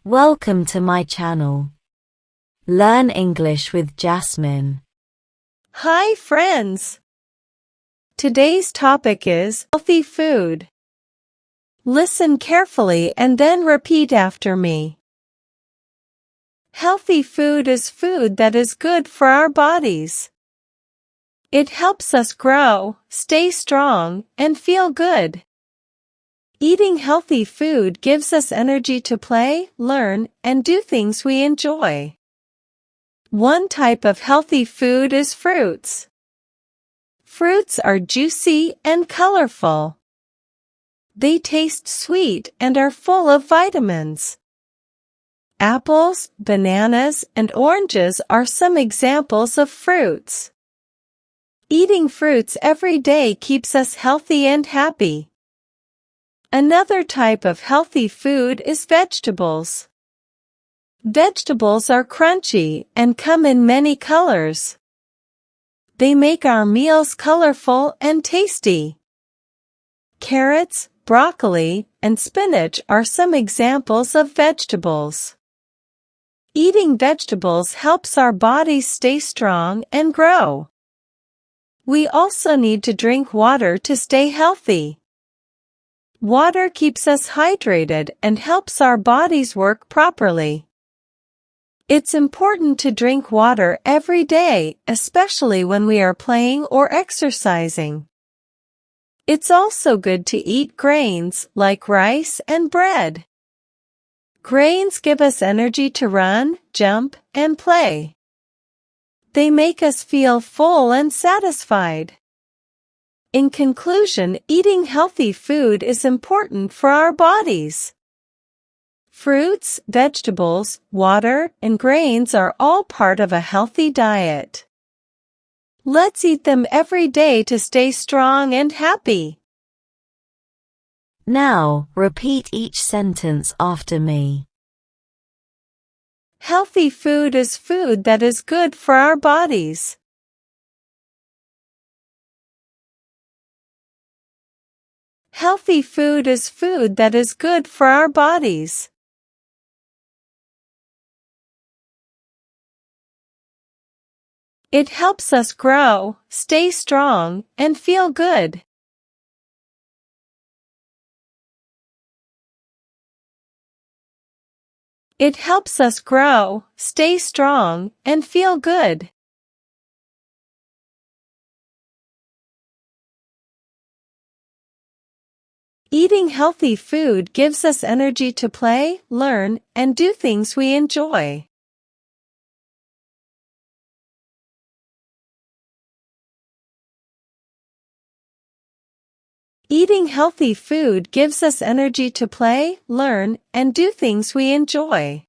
Welcome to my channel. Learn English with Jasmine. Hi friends! Today's topic is healthy food. Listen carefully and then repeat after me. Healthy food is food that is good for our bodies. It helps us grow, stay strong, and feel good. Eating healthy food gives us energy to play, learn, and do things we enjoy. One type of healthy food is fruits. Fruits are juicy and colorful. They taste sweet and are full of vitamins. Apples, bananas, and oranges are some examples of fruits. Eating fruits every day keeps us healthy and happy. Another type of healthy food is vegetables. Vegetables are crunchy and come in many colors. They make our meals colorful and tasty. Carrots, broccoli, and spinach are some examples of vegetables. Eating vegetables helps our bodies stay strong and grow. We also need to drink water to stay healthy. Water keeps us hydrated and helps our bodies work properly. It's important to drink water every day, especially when we are playing or exercising. It's also good to eat grains like rice and bread. Grains give us energy to run, jump, and play. They make us feel full and satisfied. In conclusion, eating healthy food is important for our bodies. Fruits, vegetables, water, and grains are all part of a healthy diet. Let's eat them every day to stay strong and happy. Now, repeat each sentence after me. Healthy food is food that is good for our bodies. Healthy food is food that is good for our bodies. It helps us grow, stay strong, and feel good. It helps us grow, stay strong, and feel good. Eating healthy food gives us energy to play, learn, and do things we enjoy. Eating healthy food gives us energy to play, learn, and do things we enjoy.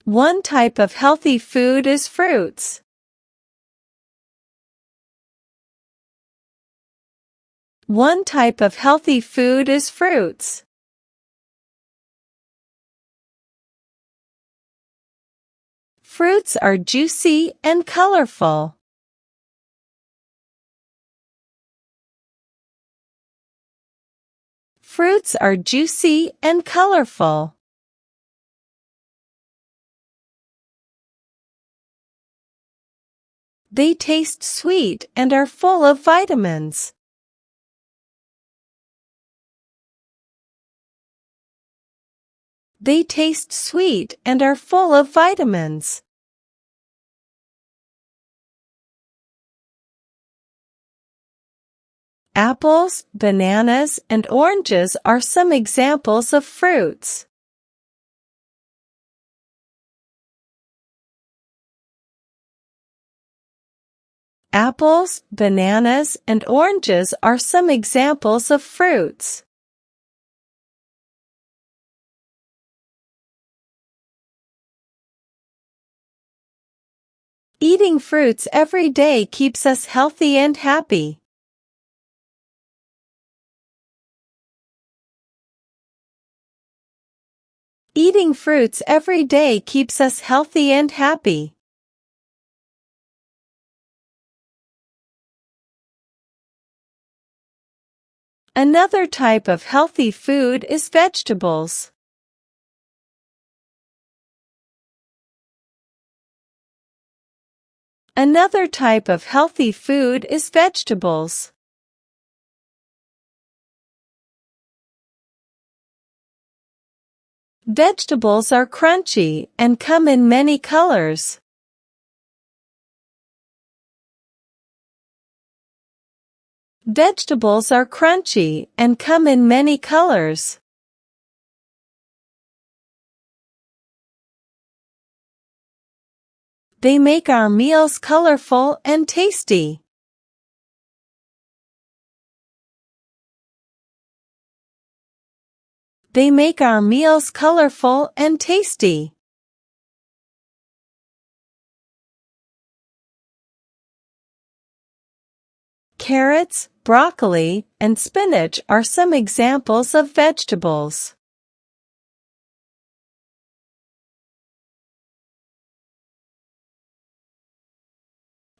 One type of healthy food is fruits. One type of healthy food is fruits. Fruits are juicy and colorful. Fruits are juicy and colorful. They taste sweet and are full of vitamins. They taste sweet and are full of vitamins. Apples, bananas, and oranges are some examples of fruits. Apples, bananas, and oranges are some examples of fruits. Eating fruits every day keeps us healthy and happy. Eating fruits every day keeps us healthy and happy. Another type of healthy food is vegetables. Another type of healthy food is vegetables. Vegetables are crunchy and come in many colors. Vegetables are crunchy and come in many colors. They make our meals colorful and tasty. They make our meals colorful and tasty. Carrots, broccoli, and spinach are some examples of vegetables.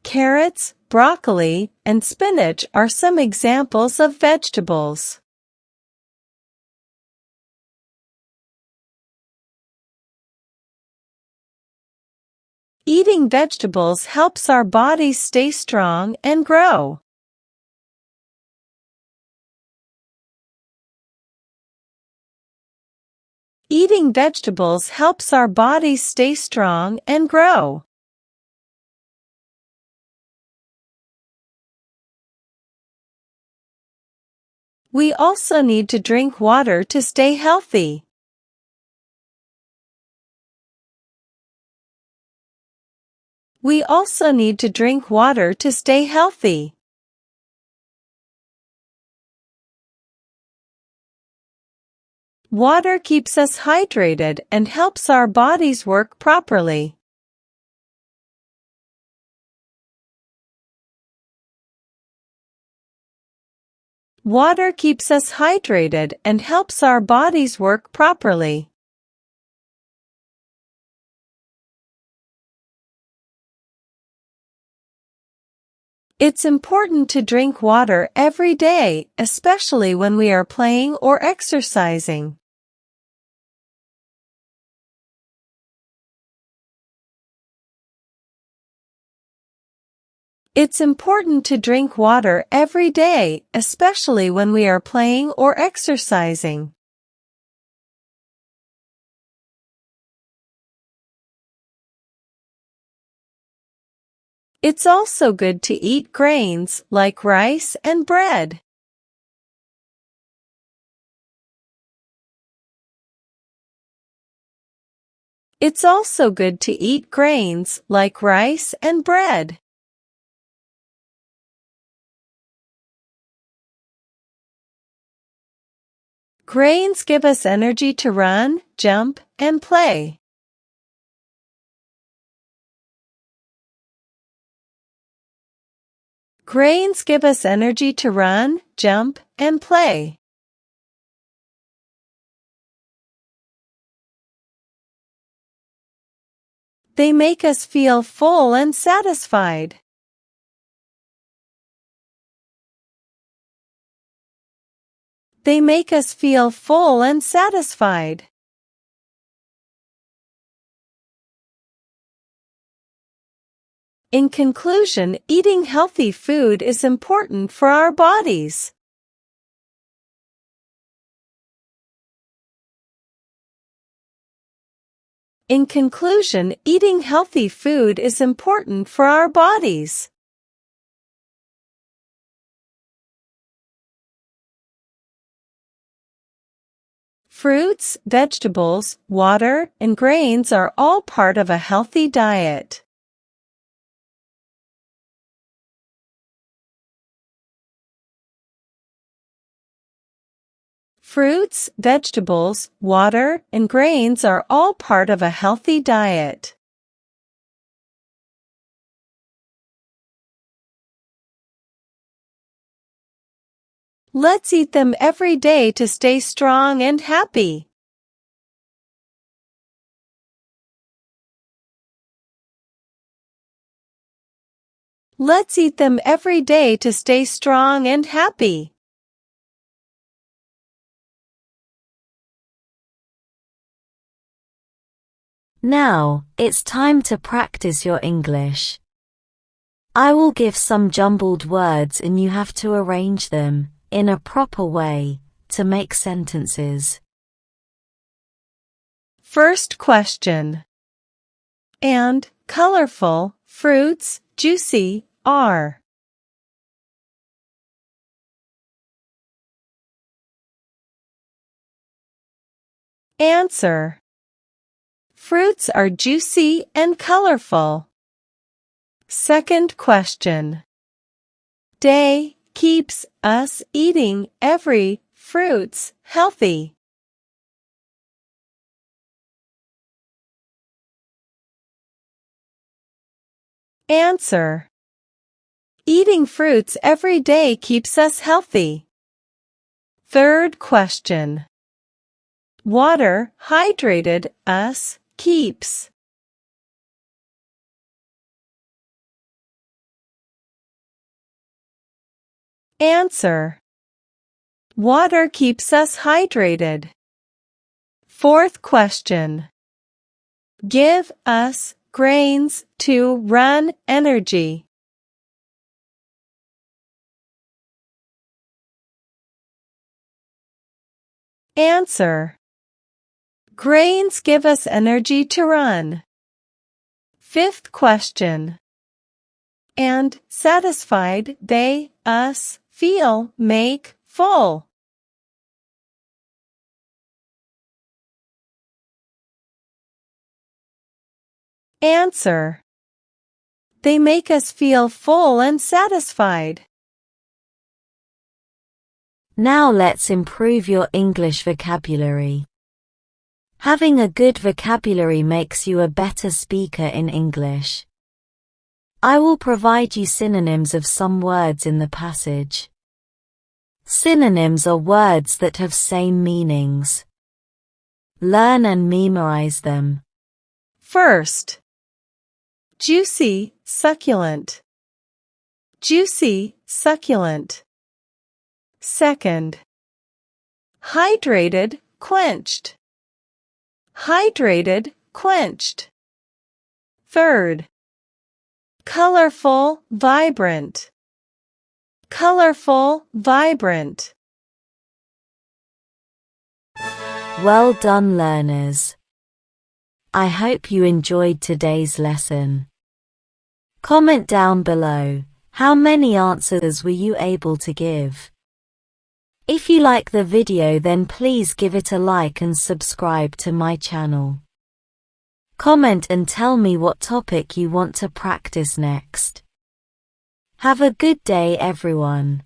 Carrots, broccoli, and spinach are some examples of vegetables. Eating vegetables helps our bodies stay strong and grow. Eating vegetables helps our bodies stay strong and grow. We also need to drink water to stay healthy. We also need to drink water to stay healthy. Water keeps us hydrated and helps our bodies work properly. Water keeps us hydrated and helps our bodies work properly. It's important to drink water every day, especially when we are playing or exercising. It's important to drink water every day, especially when we are playing or exercising. It's also good to eat grains like rice and bread. It's also good to eat grains like rice and bread. Grains give us energy to run, jump, and play. Grains give us energy to run, jump, and play. They make us feel full and satisfied. They make us feel full and satisfied. In conclusion, eating healthy food is important for our bodies. In conclusion, eating healthy food is important for our bodies. Fruits, vegetables, water, and grains are all part of a healthy diet. Fruits, vegetables, water, and grains are all part of a healthy diet. Let's eat them every day to stay strong and happy. Let's eat them every day to stay strong and happy. Now, it's time to practice your English. I will give some jumbled words and you have to arrange them, in a proper way, to make sentences. First question. And colorful fruits juicy are. Answer. Fruits are juicy and colorful. Second question. Day keeps us eating every fruits healthy. Answer. Eating fruits every day keeps us healthy. Third question. Water hydrated us keeps. Answer. Water keeps us hydrated. Fourth question. Give us grains to run energy. Answer. Grains give us energy to run. Fifth question. And satisfied they us feel make full. Answer. They make us feel full and satisfied. Now let's improve your English vocabulary. Having a good vocabulary makes you a better speaker in English. I will provide you synonyms of some words in the passage. Synonyms are words that have same meanings. Learn and memorize them. First. Juicy, succulent. Juicy, succulent. Second. Hydrated, quenched. Hydrated, quenched. Third. Colorful, vibrant. Colorful, vibrant. Well done, learners. I hope you enjoyed today's lesson. Comment down below, how many answers were you able to give? If you like the video, then please give it a like and subscribe to my channel. Comment and tell me what topic you want to practice next. Have a good day, everyone.